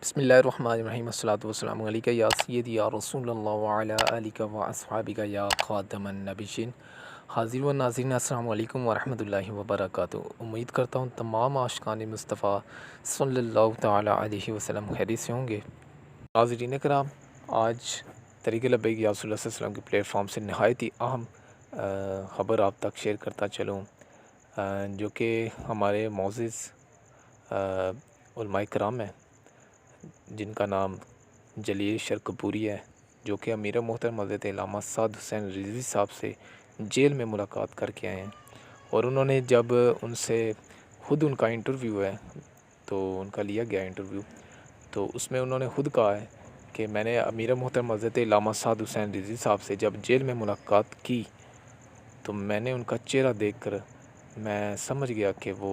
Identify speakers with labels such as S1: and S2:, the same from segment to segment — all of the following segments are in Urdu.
S1: بسم اللہ الرحمن الرحیم الصلاۃ والسلام علیکہ یا سیدی یا رسول اللہ وعلی آلک و اصحابک یا خاتم النبیین۔ حاضر و ناظرین السلام علیکم ورحمۃ اللہ وبرکاتہ۔ امید کرتا ہوں تمام عاشقان مصطفیٰ صلی اللہ تعالیٰ علیہ وسلم خیریت سے ہوں گے۔ حاضرین کرام، آج طریق لبیک یا رسول اللہ صلی اللہ علیہ وسلم کے پلیٹ فارم سے نہایت ہی اہم خبر آپ تک شیئر کرتا چلوں، جو کہ ہمارے معزز علماء کرام ہیں جن کا نام جلیل شرکپوری ہے، جو کہ امیر محترم حضرت علامہ سعد حسین رضوی صاحب سے جیل میں ملاقات کر کے آئے ہیں۔ اور انہوں نے جب ان سے خود ان کا انٹرویو ہے تو ان کا لیا گیا انٹرویو، تو اس میں انہوں نے خود کہا ہے کہ میں نے امیر محترم حضرت علامہ سعد حسین رضوی صاحب سے جب جیل میں ملاقات کی تو میں نے ان کا چہرہ دیکھ کر میں سمجھ گیا کہ وہ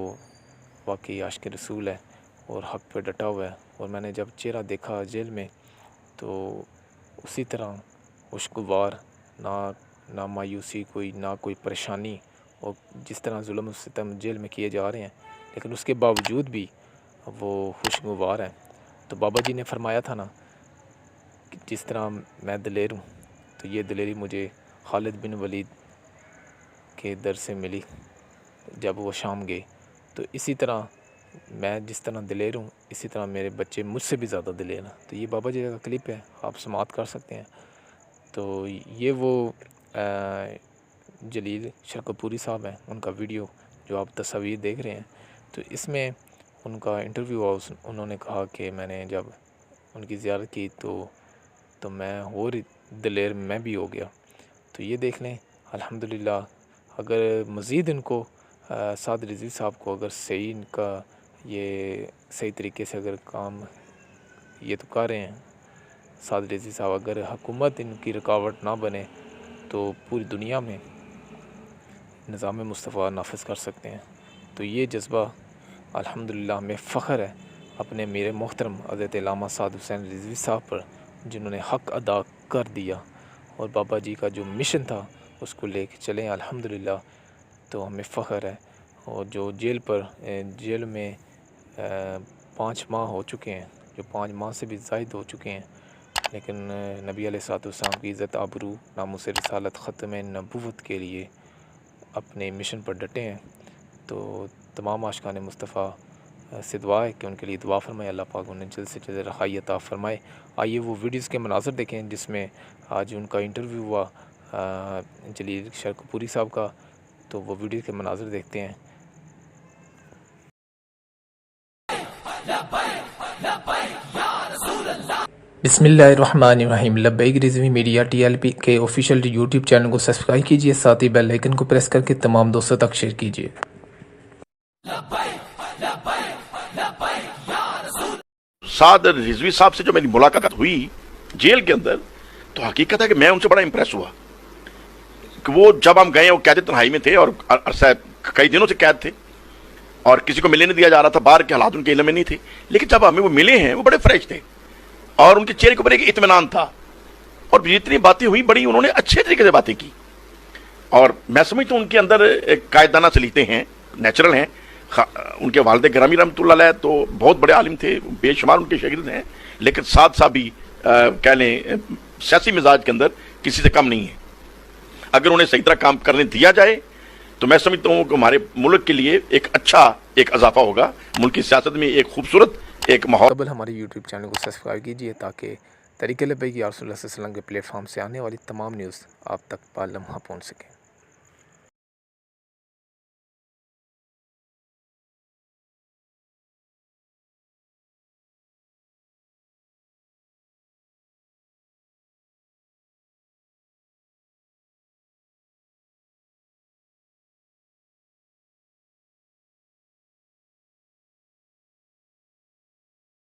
S1: واقعی عاشق رسول ہے اور حق پہ ڈٹا ہوا ہے۔ اور میں نے جب چہرہ دیکھا جیل میں تو اسی طرح خوشگوار، نہ مایوسی نہ کوئی پریشانی، اور جس طرح ظلم و ستم جیل میں کیے جا رہے ہیں لیکن اس کے باوجود بھی وہ خوشگوار ہیں۔ تو بابا جی نے فرمایا تھا نا کہ جس طرح میں دلیر ہوں، تو یہ دلیری مجھے خالد بن ولید کے در سے ملی جب وہ شام گئے، تو اسی طرح میں جس طرح دلیر ہوں اسی طرح میرے بچے مجھ سے بھی زیادہ دلیر ہیں۔ تو یہ بابا جی کا کلپ ہے، آپ سماعت کر سکتے ہیں۔ تو یہ وہ جلیل شرکپوری صاحب ہیں، ان کا ویڈیو جو آپ تصاویر دیکھ رہے ہیں، تو اس میں ان کا انٹرویو ہوا، انہوں نے کہا کہ میں نے جب ان کی زیارت کی تو میں اور دلیر میں بھی ہو گیا۔ تو یہ دیکھ لیں، الحمدللہ اگر مزید ان کو سعد رضوی صاحب کو اگر صحیح ان کا یہ صحیح طریقے سے اگر کام یہ تو کر رہے ہیں سعد رضوی صاحب، اگر حکومت ان کی رکاوٹ نہ بنے تو پوری دنیا میں نظام مصطفیٰ نافذ کر سکتے ہیں۔ تو یہ جذبہ الحمدللہ ہمیں فخر ہے اپنے میرے محترم حضرت علامہ سعد حسین رضوی صاحب پر، جنہوں نے حق ادا کر دیا اور بابا جی کا جو مشن تھا اس کو لے کے چلیں الحمدللہ۔ تو ہمیں فخر ہے۔ اور جو جیل میں 5 ماہ ہو چکے ہیں، جو 5 ماہ سے بھی زائد ہو چکے ہیں، لیکن نبی علیہ الصلوۃ والسلام کی عزت آبرو ناموس رسالت ختم نبوت کے لیے اپنے مشن پر ڈٹے ہیں۔ تو تمام عاشقان مصطفیٰ سے دعا ہے کہ ان کے لیے دعا فرمائے، اللہ پاک انہیں جلد سے جلد رہائی عطا فرمائے۔ آئیے وہ ویڈیوز کے مناظر دیکھیں جس میں آج ان کا انٹرویو ہوا جلیل شرکپوری صاحب کا، تو وہ ویڈیو کے مناظر دیکھتے ہیں۔ بسم اللہ الرحمن الرحیم۔ لبیک رضوی میڈیا TLP کے آفیشیل یوٹیوب چینل کو سبسکرائب کیجئے، ساتھ ہی بیل آئیکن کو پریس کر کے تمام دوستوں تک شیئر کیجئے۔
S2: سعد رضوی صاحب سے جو میری ملاقات ہوئی جیل کے اندر، تو حقیقت ہے کہ میں ان سے بڑا امپریس ہوا کہ وہ جب ہم گئے وہ قید تنہائی میں تھے اور عرصہ کئی دنوں سے قید تھے اور کسی کو ملنے نہیں دیا جا رہا تھا، باہر کے حالات ان کے علم میں نہیں تھے، لیکن جب ہمیں وہ ملے ہیں وہ بڑے فریش تھے اور ان کے چہرے کے اوپر ایک اطمینان تھا، اور جتنی باتیں ہوئی بڑی انہوں نے اچھے طریقے سے باتیں کی، اور میں سمجھتا ہوں ان کے اندر ایک قائدانہ سلیقے ہیں، نیچرل ہیں۔ ان کے والد گرامی رحمۃ اللہ علیہ تو بہت بڑے عالم تھے، بے شمار ان کے شاگرد ہیں، لیکن ساتھ ساتھ بھی کہہ لیں سیاسی مزاج کے اندر کسی سے کم نہیں ہے۔ اگر انہیں صحیح طرح کام کرنے دیا جائے تو میں سمجھتا ہوں کہ ہمارے ملک کے لیے ایک اچھا ایک اضافہ ہوگا، ملک کی سیاست میں ایک خوبصورت ایک ماحول۔
S1: قبل ہمارے یوٹیوب چینل کو سبسکرائب کیجئے تاکہ طریق لبیک یا رسول اللہ صلی اللہ علیہ وسلم کے پلیٹ فارم سے آنے والی تمام نیوز آپ تک با لمحہ پہنچ سکیں۔